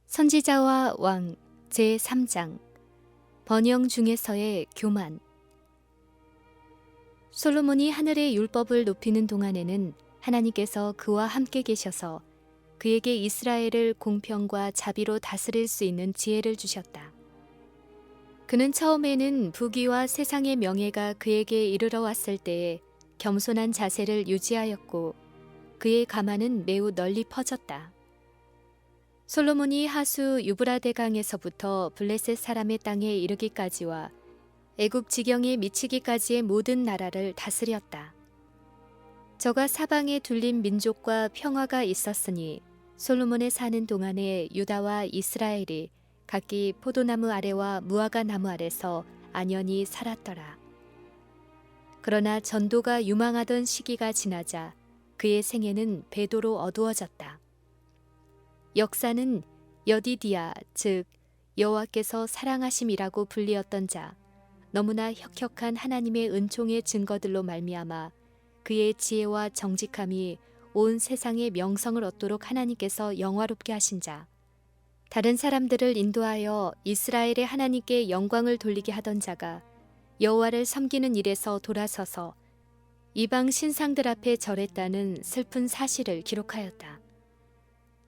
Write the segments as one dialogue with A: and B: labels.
A: 선지자와 왕 제3장 번영 중에서의 교만. 솔로몬이 하늘의 율법을 높이는 동안에는 하나님께서 그와 함께 계셔서 그에게 이스라엘을 공평과 자비로 다스릴 수 있는 지혜를 주셨다. 그는 처음에는 부귀와 세상의 명예가 그에게 이르러 왔을 때에 겸손한 자세를 유지하였고 그의 가만은 매우 널리 퍼졌다. 솔로몬이 하수 유브라데강에서부터 블레셋 사람의 땅에 이르기까지와 애굽 지경에 미치기까지의 모든 나라를 다스렸다. 저가 사방에 둘린 민족과 평화가 있었으니 솔로몬의 사는 동안에 유다와 이스라엘이 각기 포도나무 아래와 무화과 나무 아래서 안연히 살았더라. 그러나 전도가 유망하던 시기가 지나자 그의 생애는 배도로 어두워졌다. 역사는 여디디아, 즉 여호와께서 사랑하심이라고 불리었던 자, 너무나 혁혁한 하나님의 은총의 증거들로 말미암아 그의 지혜와 정직함이 온 세상의 명성을 얻도록 하나님께서 영화롭게 하신 자, 다른 사람들을 인도하여 이스라엘의 하나님께 영광을 돌리게 하던 자가 여호와를 섬기는 일에서 돌아서서 이방 신상들 앞에 절했다는 슬픈 사실을 기록하였다.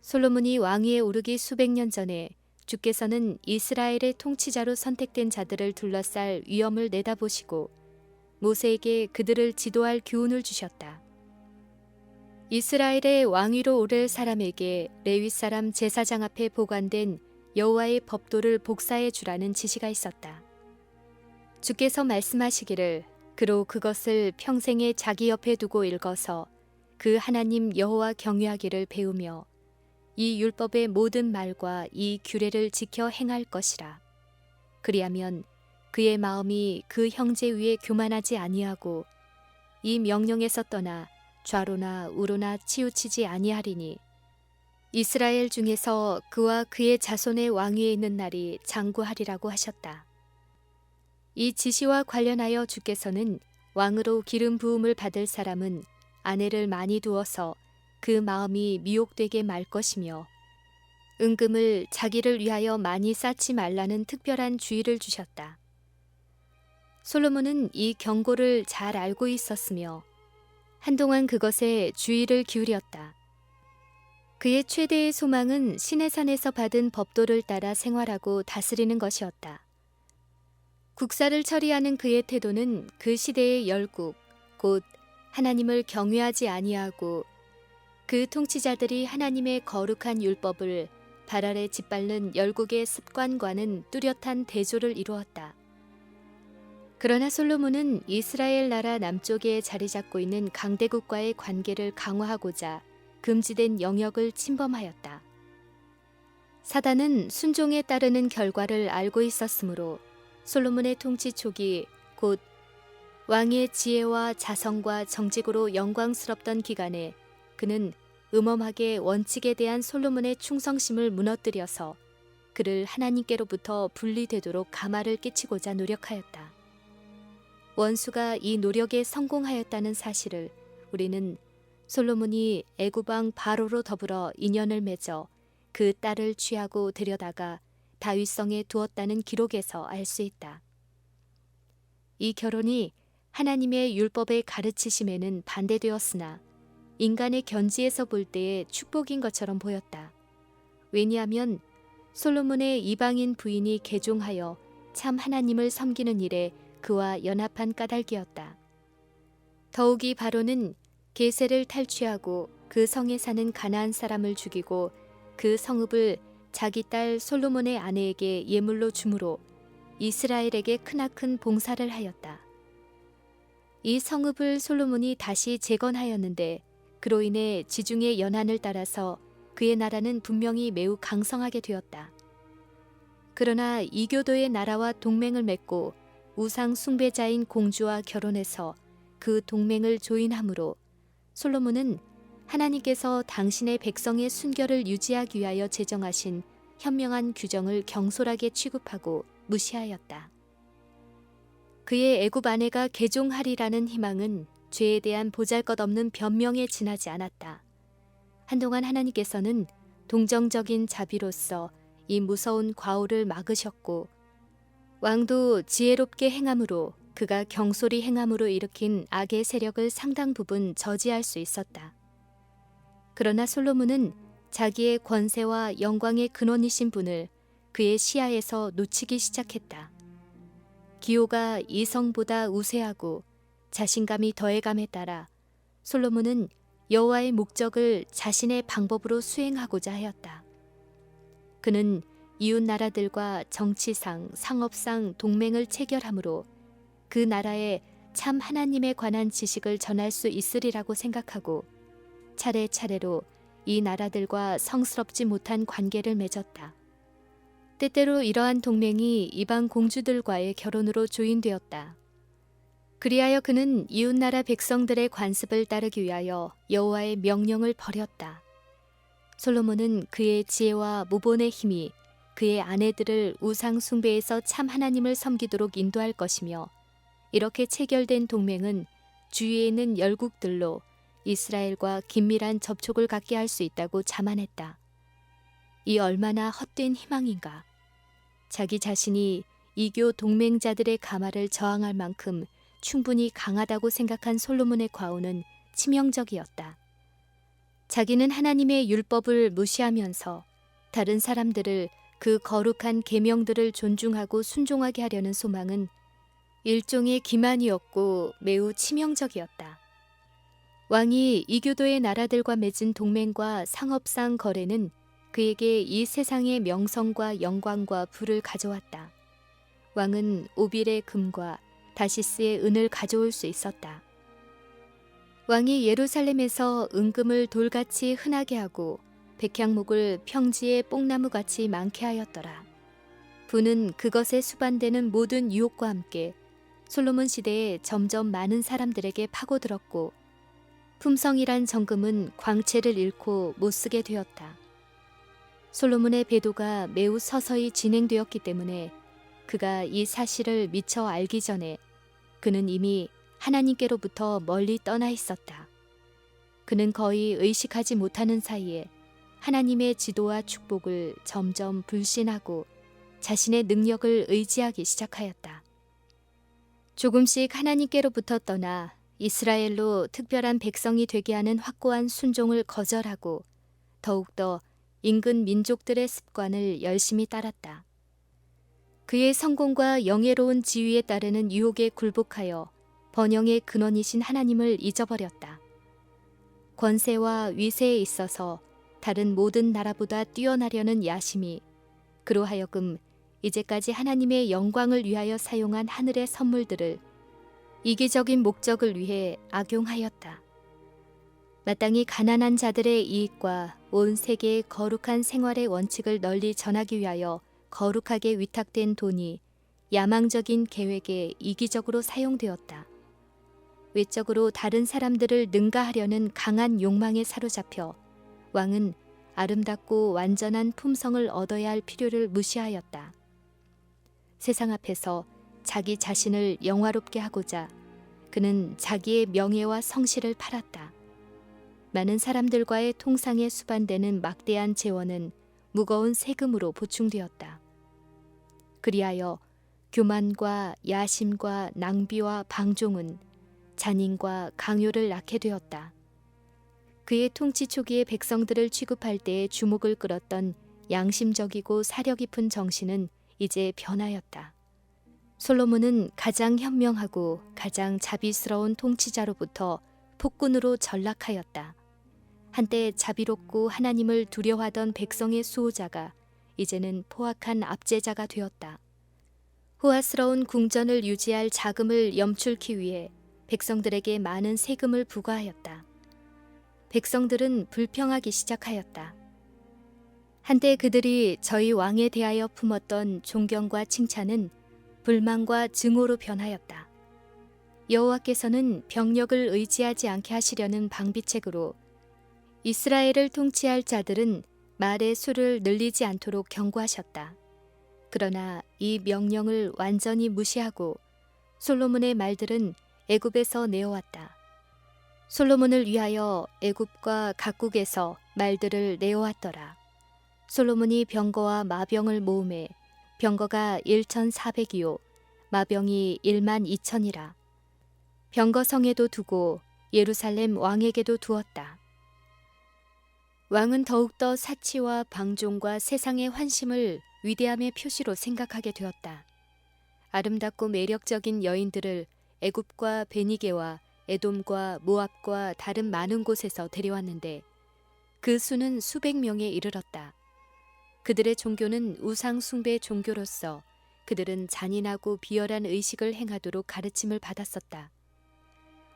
A: 솔로몬이 왕위에 오르기 수백 년 전에 주께서는 이스라엘의 통치자로 선택된 자들을 둘러쌀 위엄을 내다보시고 모세에게 그들을 지도할 교훈을 주셨다. 이스라엘의 왕위로 오를 사람에게 레위 사람 제사장 앞에 보관된 여호와의 법도를 복사해 주라는 지시가 있었다. 주께서 말씀하시기를 그로 그것을 평생에 자기 옆에 두고 읽어서 그 하나님 여호와 경외하기를 배우며 이 율법의 모든 말과 이 규례를 지켜 행할 것이라. 그리하면 그의 마음이 그 형제 위에 교만하지 아니하고 이 명령에서 떠나 좌로나 우로나 치우치지 아니하리니 이스라엘 중에서 그와 그의 자손의 왕위에 있는 날이 장구하리라고 하셨다. 이 지시와 관련하여 주께서는 왕으로 기름 부음을 받을 사람은 아내를 많이 두어서 그 마음이 미혹되게 말 것이며 은금을 자기를 위하여 많이 쌓지 말라는 특별한 주의를 주셨다. 솔로몬은 이 경고를 잘 알고 있었으며 한동안 그것에 주의를 기울였다. 그의 최대의 소망은 시내산에서 받은 법도를 따라 생활하고 다스리는 것이었다. 국사를 처리하는 그의 태도는 그 시대의 열국, 곧 하나님을 경외하지 아니하고 그 통치자들이 하나님의 거룩한 율법을 발 아래 짓밟는 열국의 습관과는 뚜렷한 대조를 이루었다. 그러나 솔로몬은 이스라엘 나라 남쪽에 자리 잡고 있는 강대국과의 관계를 강화하고자 금지된 영역을 침범하였다. 사단은 순종에 따르는 결과를 알고 있었으므로 솔로몬의 통치 초기 곧 왕의 지혜와 자성과 정직으로 영광스럽던 기간에 그는 음험하게 원칙에 대한 솔로몬의 충성심을 무너뜨려서 그를 하나님께로부터 분리되도록 가마를 끼치고자 노력하였다. 원수가 이 노력에 성공하였다는 사실을 우리는 솔로몬이 애굽 왕 바로로 더불어 인연을 맺어 그 딸을 취하고 데려다가 다윗성에 두었다는 기록에서 알 수 있다. 이 결혼이 하나님의 율법의 가르치심에는 반대되었으나 인간의 견지에서 볼 때의 축복인 것처럼 보였다. 왜냐하면 솔로몬의 이방인 부인이 개종하여 참 하나님을 섬기는 일에 그와 연합한 까닭이었다. 더욱이 바로는 게세를 탈취하고 그 성에 사는 가나안 사람을 죽이고 그 성읍을 자기 딸 솔로몬의 아내에게 예물로 주므로 이스라엘에게 크나큰 봉사를 하였다. 이 성읍을 솔로몬이 다시 재건하였는데 그로 인해 지중해 연안을 따라서 그의 나라는 분명히 매우 강성하게 되었다. 그러나 이교도의 나라와 동맹을 맺고 우상 숭배자인 공주와 결혼해서 그 동맹을 조인함으로 솔로몬은 하나님께서 당신의 백성의 순결을 유지하기 위하여 제정하신 현명한 규정을 경솔하게 취급하고 무시하였다. 그의 애굽 아내가 개종하리라는 희망은 죄에 대한 보잘것없는 변명에 지나지 않았다. 한동안 하나님께서는 동정적인 자비로서 이 무서운 과오를 막으셨고 왕도 지혜롭게 행함으로 그가 경솔히 행함으로 일으킨 악의 세력을 상당 부분 저지할 수 있었다. 그러나 솔로몬은 자기의 권세와 영광의 근원이신 분을 그의 시야에서 놓치기 시작했다. 기호가 이성보다 우세하고 자신감이 더해감에 따라 솔로몬은 여호와의 목적을 자신의 방법으로 수행하고자 하였다. 그는 이웃 나라들과 정치상, 상업상 동맹을 체결함으로 그 나라에 참 하나님에 관한 지식을 전할 수 있으리라고 생각하고 차례차례로 이 나라들과 성스럽지 못한 관계를 맺었다. 때때로 이러한 동맹이 이방 공주들과의 결혼으로 조인되었다. 그리하여 그는 이웃나라 백성들의 관습을 따르기 위하여 여호와의 명령을 버렸다. 솔로몬은 그의 지혜와 모본의 힘이 그의 아내들을 우상 숭배에서 참 하나님을 섬기도록 인도할 것이며 이렇게 체결된 동맹은 주위에 있는 열국들로 이스라엘과 긴밀한 접촉을 갖게 할 수 있다고 자만했다. 이 얼마나 헛된 희망인가. 자기 자신이 이교 동맹자들의 가마를 저항할 만큼 충분히 강하다고 생각한 솔로몬의 과오는 치명적이었다. 자기는 하나님의 율법을 무시하면서 다른 사람들을 그 거룩한 계명들을 존중하고 순종하게 하려는 소망은 일종의 기만이었고 매우 치명적이었다. 왕이 이교도의 나라들과 맺은 동맹과 상업상 거래는 그에게 이 세상의 명성과 영광과 부를 가져왔다. 왕은 오빌의 금과 다시스의 은을 가져올 수 있었다. 왕이 예루살렘에서 은금을 돌같이 흔하게 하고 백향목을 평지에 뽕나무같이 많게 하였더라. 부는 그것에 수반되는 모든 유혹과 함께 솔로몬 시대에 점점 많은 사람들에게 파고들었고 품성이란 정금은 광채를 잃고 못쓰게 되었다. 솔로몬의 배도가 매우 서서히 진행되었기 때문에 그가 이 사실을 미처 알기 전에 그는 이미 하나님께로부터 멀리 떠나 있었다. 그는 거의 의식하지 못하는 사이에 하나님의 지도와 축복을 점점 불신하고 자신의 능력을 의지하기 시작하였다. 조금씩 하나님께로부터 떠나 이스라엘로 특별한 백성이 되게 하는 확고한 순종을 거절하고 더욱더 인근 민족들의 습관을 열심히 따랐다. 그의 성공과 영예로운 지위에 따르는 유혹에 굴복하여 번영의 근원이신 하나님을 잊어버렸다. 권세와 위세에 있어서 다른 모든 나라보다 뛰어나려는 야심이 그로 하여금 이제까지 하나님의 영광을 위하여 사용한 하늘의 선물들을 이기적인 목적을 위해 악용하였다. 마땅히 가난한 자들의 이익과 온 세계의 거룩한 생활의 원칙을 널리 전하기 위하여 거룩하게 위탁된 돈이 야망적인 계획에 이기적으로 사용되었다. 외적으로 다른 사람들을 능가하려는 강한 욕망에 사로잡혀 왕은 아름답고 완전한 품성을 얻어야 할 필요를 무시하였다. 세상 앞에서 자기 자신을 영화롭게 하고자 그는 자기의 명예와 성실을 팔았다. 많은 사람들과의 통상에 수반되는 막대한 재원은 무거운 세금으로 보충되었다. 그리하여 교만과 야심과 낭비와 방종은 잔인과 강요를 낳게 되었다. 그의 통치 초기의 백성들을 취급할 때에 주목을 끌었던 양심적이고 사려 깊은 정신은 이제 변하였다. 솔로몬은 가장 현명하고 가장 자비스러운 통치자로부터 폭군으로 전락하였다. 한때 자비롭고 하나님을 두려워하던 백성의 수호자가 이제는 포악한 압제자가 되었다. 호화스러운 궁전을 유지할 자금을 염출키 위해 백성들에게 많은 세금을 부과하였다. 백성들은 불평하기 시작하였다. 한때 그들이 저희 왕에 대하여 품었던 존경과 칭찬은 불만과 증오로 변하였다. 여호와께서는 병력을 의지하지 않게 하시려는 방비책으로 이스라엘을 통치할 자들은 말의 수를 늘리지 않도록 경고하셨다. 그러나 이 명령을 완전히 무시하고 솔로몬의 말들은 애굽에서 내어왔다. 솔로몬을 위하여 애굽과 각국에서 말들을 내어왔더라. 솔로몬이 병거와 마병을 모으매 병거가 1,400이요 마병이 1만 2천이라. 병거 성에도 두고 예루살렘 왕에게도 두었다. 왕은 더욱더 사치와 방종과 세상의 환심을 위대함의 표시로 생각하게 되었다. 아름답고 매력적인 여인들을 애굽과 베니게와 에돔과 모압과 다른 많은 곳에서 데려왔는데 그 수는 수백 명에 이르렀다. 그들의 종교는 우상 숭배 종교로서 그들은 잔인하고 비열한 의식을 행하도록 가르침을 받았었다.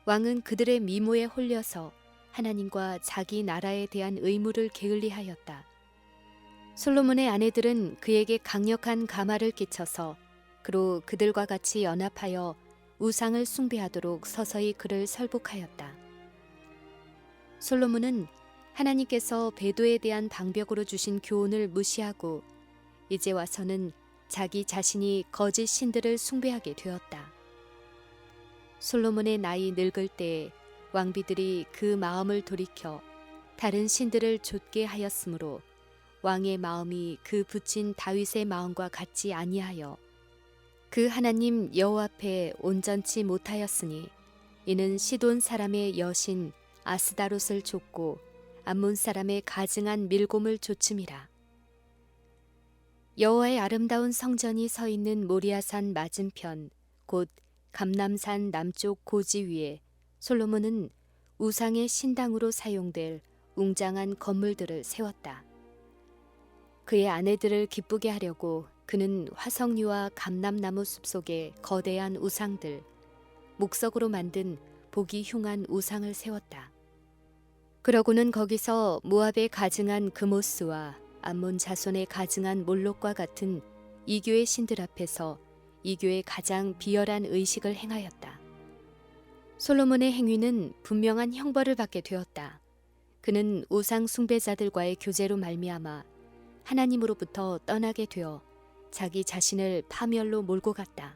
A: 왕은 그들의 미모에 홀려서 하나님과 자기 나라에 대한 의무를 게을리하였다. 솔로몬의 아내들은 그에게 강력한 감화를 끼쳐서 그로 그들과 같이 연합하여 우상을 숭배하도록 서서히 그를 설복하였다. 솔로몬은 하나님께서 배도에 대한 방벽으로 주신 교훈을 무시하고 이제 와서는 자기 자신이 거짓 신들을 숭배하게 되었다. 솔로몬의 나이 늙을 때에 왕비들이 그 마음을 돌이켜 다른 신들을 좇게 하였으므로 왕의 마음이 그 붙인 다윗의 마음과 같지 아니하여 그 하나님 여호와 앞에 온전치 못하였으니 이는 시돈 사람의 여신 아스다롯을 좇고 암몬 사람의 가증한 밀곰을 좇음이라. 여호와의 아름다운 성전이 서 있는 모리아산 맞은편 곧 감람산 남쪽 고지 위에 솔로몬은 우상의 신당으로 사용될 웅장한 건물들을 세웠다. 그의 아내들을 기쁘게 하려고 그는 화석류와 감람나무 숲속에 거대한 우상들, 목석으로 만든 보기 흉한 우상을 세웠다. 그러고는 거기서 모압의 가증한 그모스와 암몬 자손의 가증한 몰록과 같은 이교의 신들 앞에서 이교의 가장 비열한 의식을 행하였다. 솔로몬의 행위는 분명한 형벌을 받게 되었다. 그는 우상 숭배자들과의 교제로 말미암아 하나님으로부터 떠나게 되어 자기 자신을 파멸로 몰고 갔다.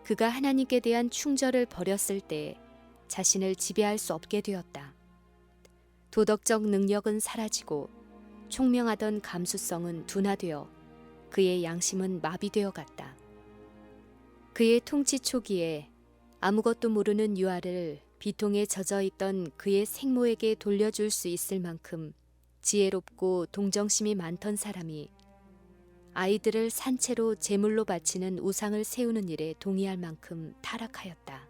A: 그가 하나님께 대한 충절을 버렸을 때 자신을 지배할 수 없게 되었다. 도덕적 능력은 사라지고 총명하던 감수성은 둔화되어 그의 양심은 마비되어 갔다. 그의 통치 초기에 아무것도 모르는 유아를 비통에 젖어 있던 그의 생모에게 돌려줄 수 있을 만큼 지혜롭고 동정심이 많던 사람이 아이들을 산채로 제물로 바치는 우상을 세우는 일에 동의할 만큼 타락하였다.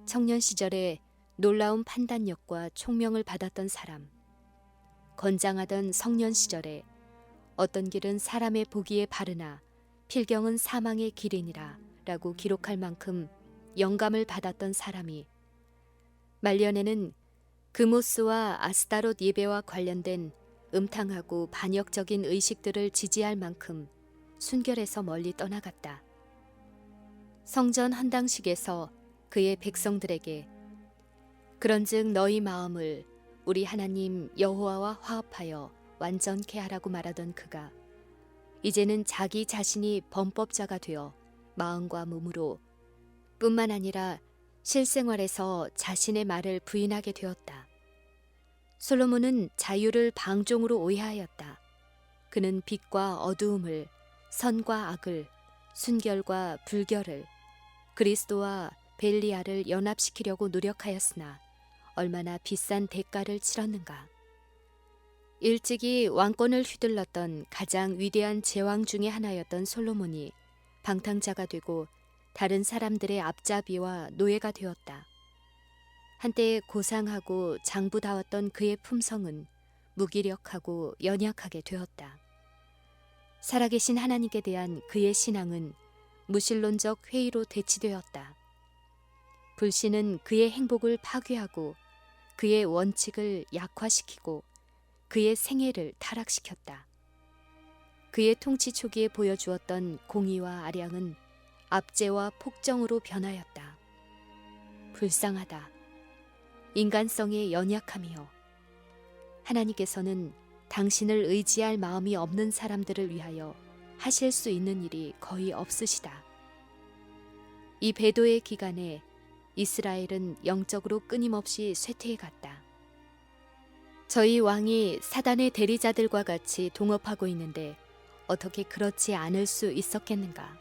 A: 청년 시절에 놀라운 판단력과 총명을 받았던 사람, 건장하던 성년 시절에 어떤 길은 사람의 보기에 바르나 필경은 사망의 길이니라 라고 기록할 만큼 영감을 받았던 사람이 말년에는 그모스와 아스타롯 예배와 관련된 음탕하고 반역적인 의식들을 지지할 만큼 순결에서 멀리 떠나갔다. 성전 헌당식에서 그의 백성들에게 그런즉 너희 마음을 우리 하나님 여호와와 화합하여 완전케 하라고 말하던 그가 이제는 자기 자신이 범법자가 되어 마음과 몸으로 뿐만 아니라 실생활에서 자신의 말을 부인하게 되었다. 솔로몬은 자유를 방종으로 오해하였다. 그는 빛과 어두움을, 선과 악을, 순결과 불결을, 그리스도와 벨리알을 연합시키려고 노력하였으나 얼마나 비싼 대가를 치렀는가. 일찍이 왕권을 휘둘렀던 가장 위대한 제왕 중의 하나였던 솔로몬이 방탕자가 되고 다른 사람들의 앞잡이와 노예가 되었다. 한때 고상하고 장부다웠던 그의 품성은 무기력하고 연약하게 되었다. 살아계신 하나님께 대한 그의 신앙은 무신론적 회의로 대치되었다. 불신은 그의 행복을 파괴하고 그의 원칙을 약화시키고 그의 생애를 타락시켰다. 그의 통치 초기에 보여주었던 공의와 아량은 압제와 폭정으로 변하였다. 불쌍하다. 인간성의 연약함이여. 하나님께서는 당신을 의지할 마음이 없는 사람들을 위하여 하실 수 있는 일이 거의 없으시다. 이 배도의 기간에 이스라엘은 영적으로 끊임없이 쇠퇴해 갔다. 저희 왕이 사단의 대리자들과 같이 동업하고 있는데 어떻게 그렇지 않을 수 있었겠는가?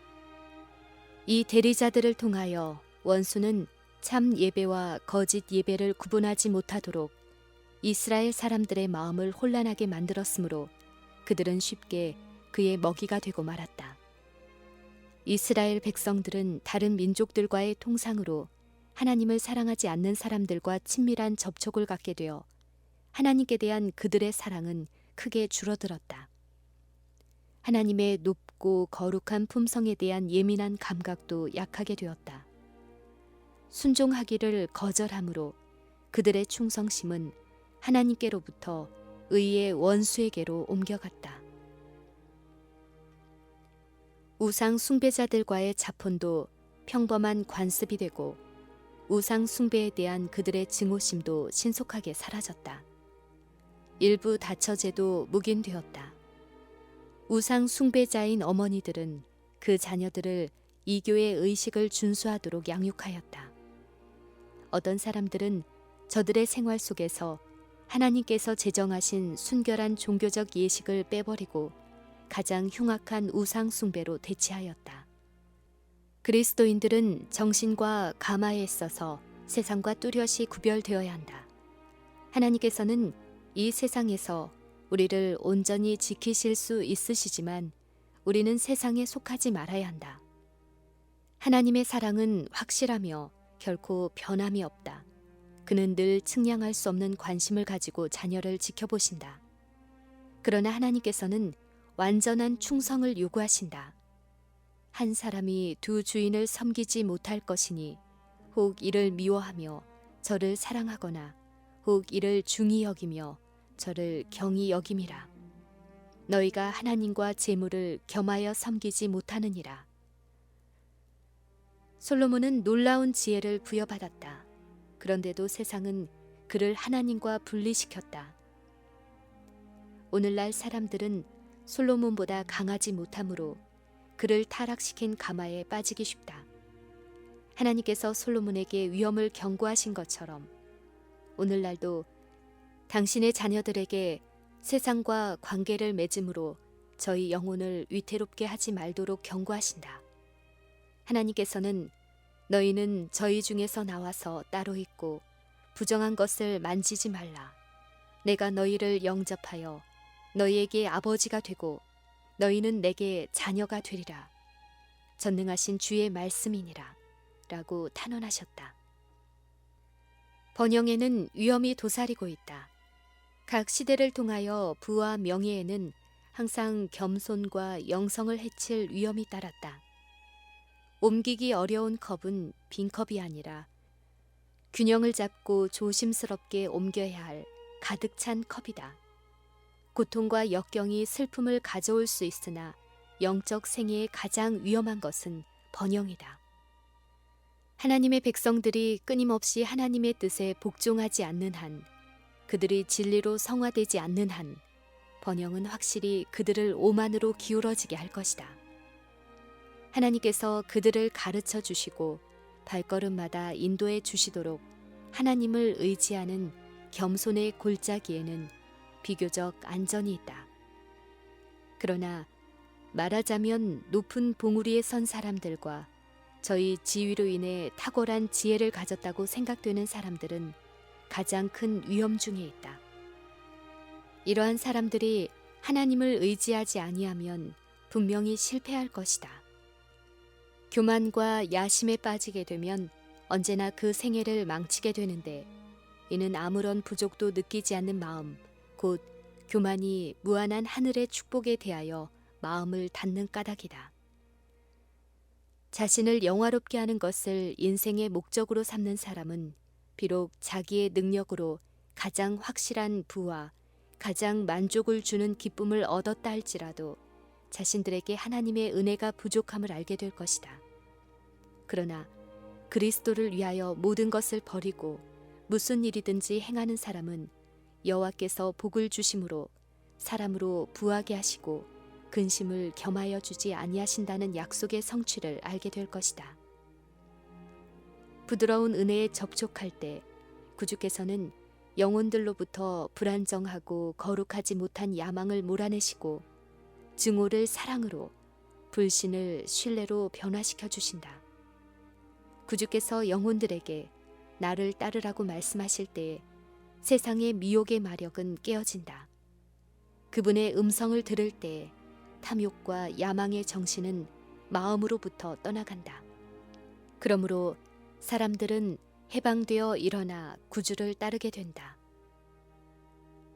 A: 이 대리자들을 통하여 원수는 참 예배와 거짓 예배를 구분하지 못하도록 이스라엘 사람들의 마음을 혼란하게 만들었으므로 그들은 쉽게 그의 먹이가 되고 말았다. 이스라엘 백성들은 다른 민족들과의 통상으로 하나님을 사랑하지 않는 사람들과 친밀한 접촉을 갖게 되어 하나님께 대한 그들의 사랑은 크게 줄어들었다. 하나님의 높고 거룩한 품성에 대한 예민한 감각도 약하게 되었다. 순종하기를 거절함으로 그들의 충성심은 하나님께로부터 의의 원수에게로 옮겨갔다. 우상 숭배자들과의 자폰도 평범한 관습이 되고 우상 숭배에 대한 그들의 증오심도 신속하게 사라졌다. 일부 다처제도 묵인되었다. 우상 숭배자인 어머니들은 그 자녀들을 이교의 의식을 준수하도록 양육하였다. 어떤 사람들은 저들의 생활 속에서 하나님께서 제정하신 순결한 종교적 예식을 빼버리고 가장 흉악한 우상 숭배로 대체하였다. 그리스도인들은 정신과 가마에 있어서 세상과 뚜렷이 구별되어야 한다. 하나님께서는 이 세상에서 우리를 온전히 지키실 수 있으시지만 우리는 세상에 속하지 말아야 한다. 하나님의 사랑은 확실하며 결코 변함이 없다. 그는 늘 측량할 수 없는 관심을 가지고 자녀를 지켜보신다. 그러나 하나님께서는 완전한 충성을 요구하신다. 한 사람이 두 주인을 섬기지 못할 것이니 혹 이를 미워하며 저를 사랑하거나 혹 이를 중히 여기며 저를 경히 여김이라. 너희가 하나님과 재물을 겸하여 섬기지 못하느니라. 솔로몬은 놀라운 지혜를 부여받았다. 그런데도 세상은 그를 하나님과 분리시켰다. 오늘날 사람들은 솔로몬보다 강하지 못하므로 그를 타락시킨 가마에 빠지기 쉽다. 하나님께서 솔로몬에게 위험을 경고하신 것처럼 오늘날도 당신의 자녀들에게 세상과 관계를 맺음으로 저희 영혼을 위태롭게 하지 말도록 경고하신다. 하나님께서는 너희는 저희 중에서 나와서 따로 있고 부정한 것을 만지지 말라. 내가 너희를 영접하여 너희에게 아버지가 되고 너희는 내게 자녀가 되리라. 전능하신 주의 말씀이니라. 라고 탄원하셨다. 번영에는 위험이 도사리고 있다. 각 시대를 통하여 부와 명예에는 항상 겸손과 영성을 해칠 위험이 따랐다. 옮기기 어려운 컵은 빈 컵이 아니라 균형을 잡고 조심스럽게 옮겨야 할 가득 찬 컵이다. 고통과 역경이 슬픔을 가져올 수 있으나 영적 생애의 가장 위험한 것은 번영이다. 하나님의 백성들이 끊임없이 하나님의 뜻에 복종하지 않는 한, 그들이 진리로 성화되지 않는 한, 번영은 확실히 그들을 오만으로 기울어지게 할 것이다. 하나님께서 그들을 가르쳐 주시고 발걸음마다 인도해 주시도록 하나님을 의지하는 겸손의 골짜기에는 비교적 안전이 있다. 그러나 말하자면 높은 봉우리에 선 사람들과 저희 지위로 인해 탁월한 지혜를 가졌다고 생각되는 사람들은 가장 큰 위험 중에 있다. 이러한 사람들이 하나님을 의지하지 아니하면 분명히 실패할 것이다. 교만과 야심에 빠지게 되면 언제나 그 생애를 망치게 되는데 이는 아무런 부족도 느끼지 않는 마음, 곧 교만이 무한한 하늘의 축복에 대하여 마음을 닫는 까닭이다. 자신을 영화롭게 하는 것을 인생의 목적으로 삼는 사람은 비록 자기의 능력으로 가장 확실한 부와 가장 만족을 주는 기쁨을 얻었다 할지라도 자신들에게 하나님의 은혜가 부족함을 알게 될 것이다. 그러나 그리스도를 위하여 모든 것을 버리고 무슨 일이든지 행하는 사람은 여호와께서 복을 주심으로 사람으로 부하게 하시고 근심을 겸하여 주지 아니하신다는 약속의 성취를 알게 될 것이다. 부드러운 은혜에 접촉할 때 구주께서는 영혼들로부터 불안정하고 거룩하지 못한 야망을 몰아내시고 증오를 사랑으로, 불신을 신뢰로 변화시켜 주신다. 구주께서 영혼들에게 나를 따르라고 말씀하실 때에 세상의 미혹의 마력은 깨어진다. 그분의 음성을 들을 때에 탐욕과 야망의 정신은 마음으로부터 떠나간다. 그러므로 사람들은 해방되어 일어나 구주를 따르게 된다.